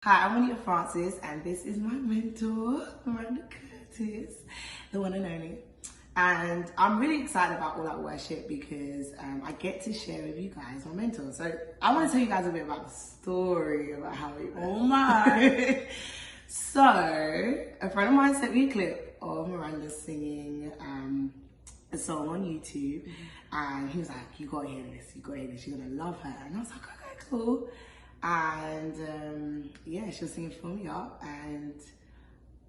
Hi, I'm Juanita Francis, and this is my mentor, Maranda Curtis, the one and only. And I'm really excited about All Out Worship because I get to share with you guys my mentor. So I want to tell you guys a bit about the story about how we met. Oh my! So a friend of mine sent me a clip of Miranda singing a song on YouTube, and he was like, "You gotta hear this. You gotta hear this. You're gonna love her." And I was like, "Okay, cool." And yeah, she was singing "Fill Me Up," and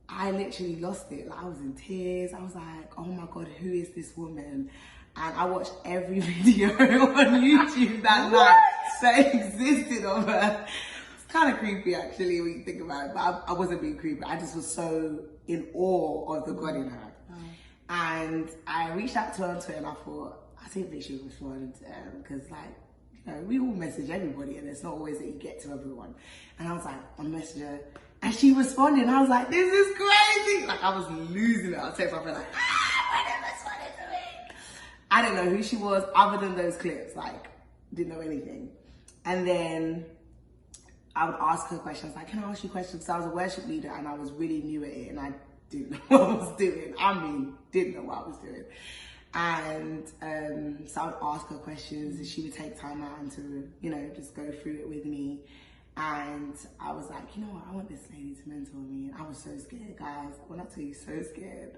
I literally lost it. Like, I was in tears. I was like, "Oh my God, who is this woman?" And I watched every video on YouTube that night that existed of her. It's kind of creepy, actually, when you think about it. But I wasn't being creepy. I just was so in awe of the God in her. And I reached out to her on Twitter, and I thought, I didn't think she would respond because, like, you know, we all message everybody, and it's not always that you get to everyone. And I was like, I messaged her, and she responded. And I was like, this is crazy. Like, I was losing it. I was texting my friend like, Maranda responded to me. I didn't know who she was other than those clips. Like, didn't know anything. And then I would ask her questions. Like, can I ask you questions? So I was a worship leader, and I was really new at it, and I didn't know what I was doing. Didn't know what I was doing. And so I would ask her questions, and she would take time out to, you know, just go through it with me. And I was like, you know what, I want this lady to mentor me. And I was so scared, guys. When I tell you so scared,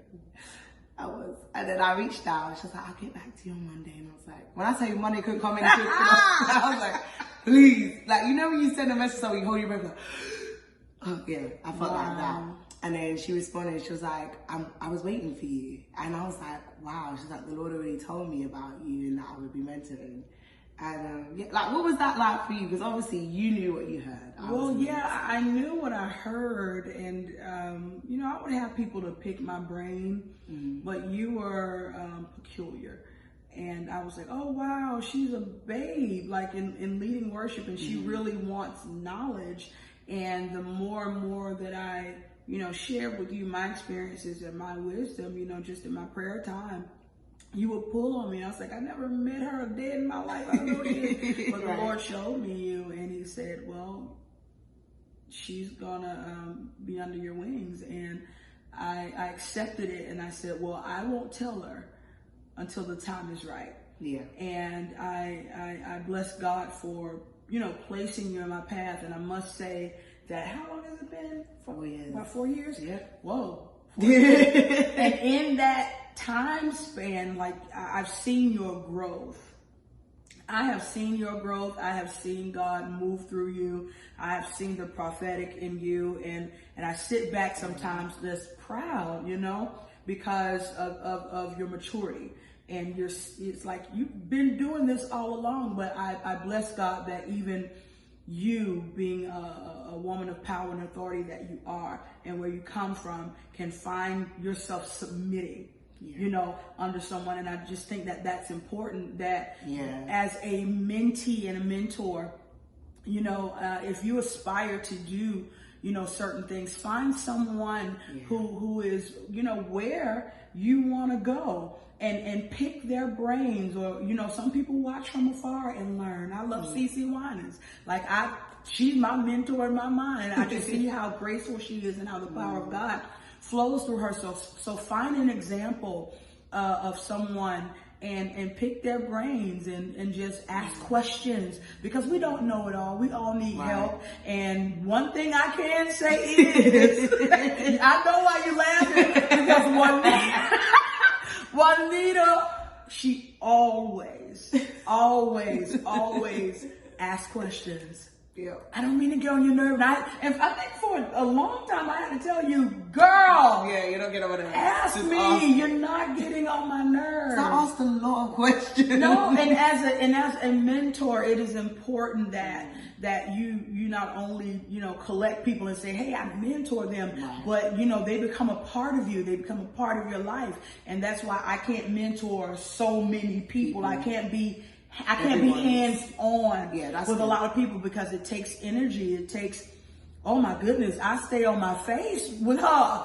I was. And then I reached out. She was like, I'll get back to you on Monday. And I was like, when I tell you Monday couldn't come in, I was like, please. Like, you know when you send a message, so you hold your breath, like, oh yeah, I felt like that. And then she responded, she was like, I was waiting for you. And I was like, wow. She's like, the Lord already told me about you and that I would be mentoring. And yeah, like, what was that like for you? Because obviously you knew what you heard. I knew what I heard. And, you know, I would have people to pick my brain, but you were peculiar. And I was like, oh, wow, she's a babe, like in leading worship, and she really wants knowledge. And the more and more that I, you know, share with you my experiences and my wisdom, you know, just in my prayer time, you would pull on me. I was like, I never met her a day in my life. I don't know what it is. But the Lord showed me you, and he said, well, she's gonna be under your wings. And I accepted it, and I said, well, I won't tell her until the time is right. Yeah. And I bless God for, you know, placing you in my path. And I must say that, how long has it been? 4 years. About 4 years? Yeah. Whoa. 4 years. And in that time span, like, I've seen your growth. I have seen your growth. I have seen God move through you. I have seen the prophetic in you. And I sit back sometimes just proud, you know, because of your maturity. And it's like you've been doing this all along, but I bless God that even you, being a woman of power and authority that you are, and where you come from, can find yourself submitting, you know, under someone. And I just think that that's important, that as a mentee and a mentor, you know, if you aspire to do, you know, certain things, find someone who is, you know, where you want to go. And pick their brains, or, you know, some people watch from afar and learn. I love CeCe Winans. Like, she's my mentor in my mind. And I just see how graceful she is and how the power of God flows through her. So find an example of someone and pick their brains and just ask questions, because we don't know it all. We all need help. And one thing I can say is, I know why you're laughing, because Juanita, she always asks questions. Yeah. I don't mean to get on your nerve. And I think for a long time I had to tell you, girl. Yeah, you don't get over that. Ask Just me. You're not getting on my nerves. I asked a lot of questions. No, and as a mentor, it is important that you not only, you know, collect people and say, hey, I mentor them, but, you know, they become a part of you. They become a part of your life. And that's why I can't mentor so many people. I can't be hands-on with a lot of people, because it takes energy. It takes, oh my goodness, I stay on my face with her.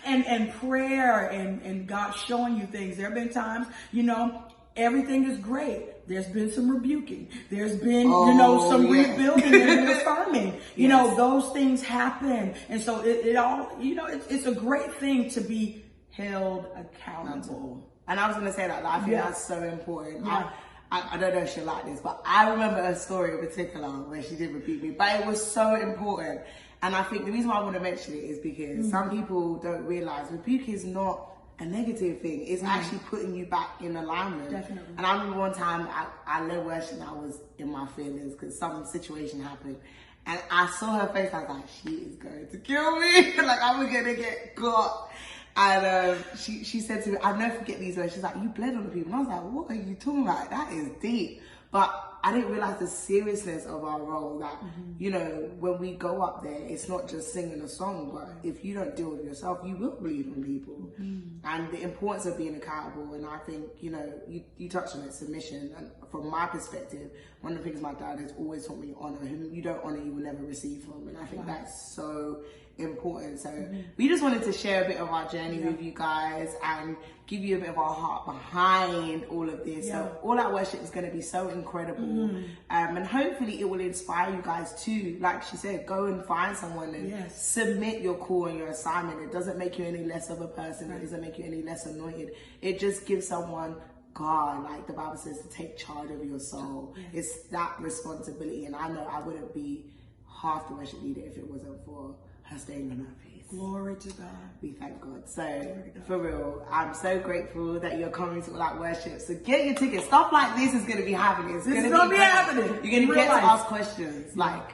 And prayer and God showing you things. There have been times, you know, everything is great. There's been some rebuking. There's been, some rebuilding and reaffirming. You know, those things happen. And so it all, it's a great thing to be held accountable. And I was going to say that, I think that's so important. Yeah. I don't know if she'll like this, but I remember a story in particular where she did rebuke me, but it was so important. And I think the reason why I want to mention it is because some people don't realize rebuke is not a negative thing. It's actually putting you back in alignment. Definitely. And I remember one time I led worship and I was in my feelings because some situation happened. And I saw her face, I was like, she is going to kill me. Like, I'm going to get got. And she said to me, I'll never forget these words. She's like, you bled on the people. And I was like, what are you talking about? That is deep. But I didn't realize the seriousness of our role that, when we go up there, it's not just singing a song, but if you don't deal with yourself, you will bleed on people. And the importance of being accountable. And I think, you touched on it, submission. And from my perspective, one of the things my dad has always taught me, honor. Whom you don't honor, you will never receive from. And I think that's so important. So we just wanted to share a bit of our journey with you guys and give you a bit of our heart behind all of this. So all that worship is going to be so incredible. And hopefully it will inspire you guys to, like she said, go and find someone and submit your call and your assignment. It doesn't make you any less of a person. It doesn't make you any less anointed. It just gives someone God, like the Bible says, to take charge of your soul. It's that responsibility. And I know I wouldn't be half the worship leader if it wasn't for her staying on her face. Glory to God. We thank God. So, for real, I'm so grateful that you're coming to all that worship. So get your tickets. Stuff like this is going to be happening. It's going to be happening. You're going to get to ask questions like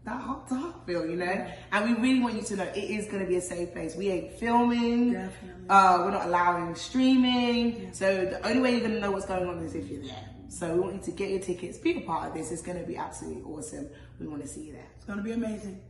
that heart to heart feel, And we really want you to know it is going to be a safe place. We ain't filming. Definitely. We're not allowing streaming. So the only way you're going to know what's going on is if you're there. So we want you to get your tickets, be a part of this. It's going to be absolutely awesome. We want to see you there. It's going to be amazing.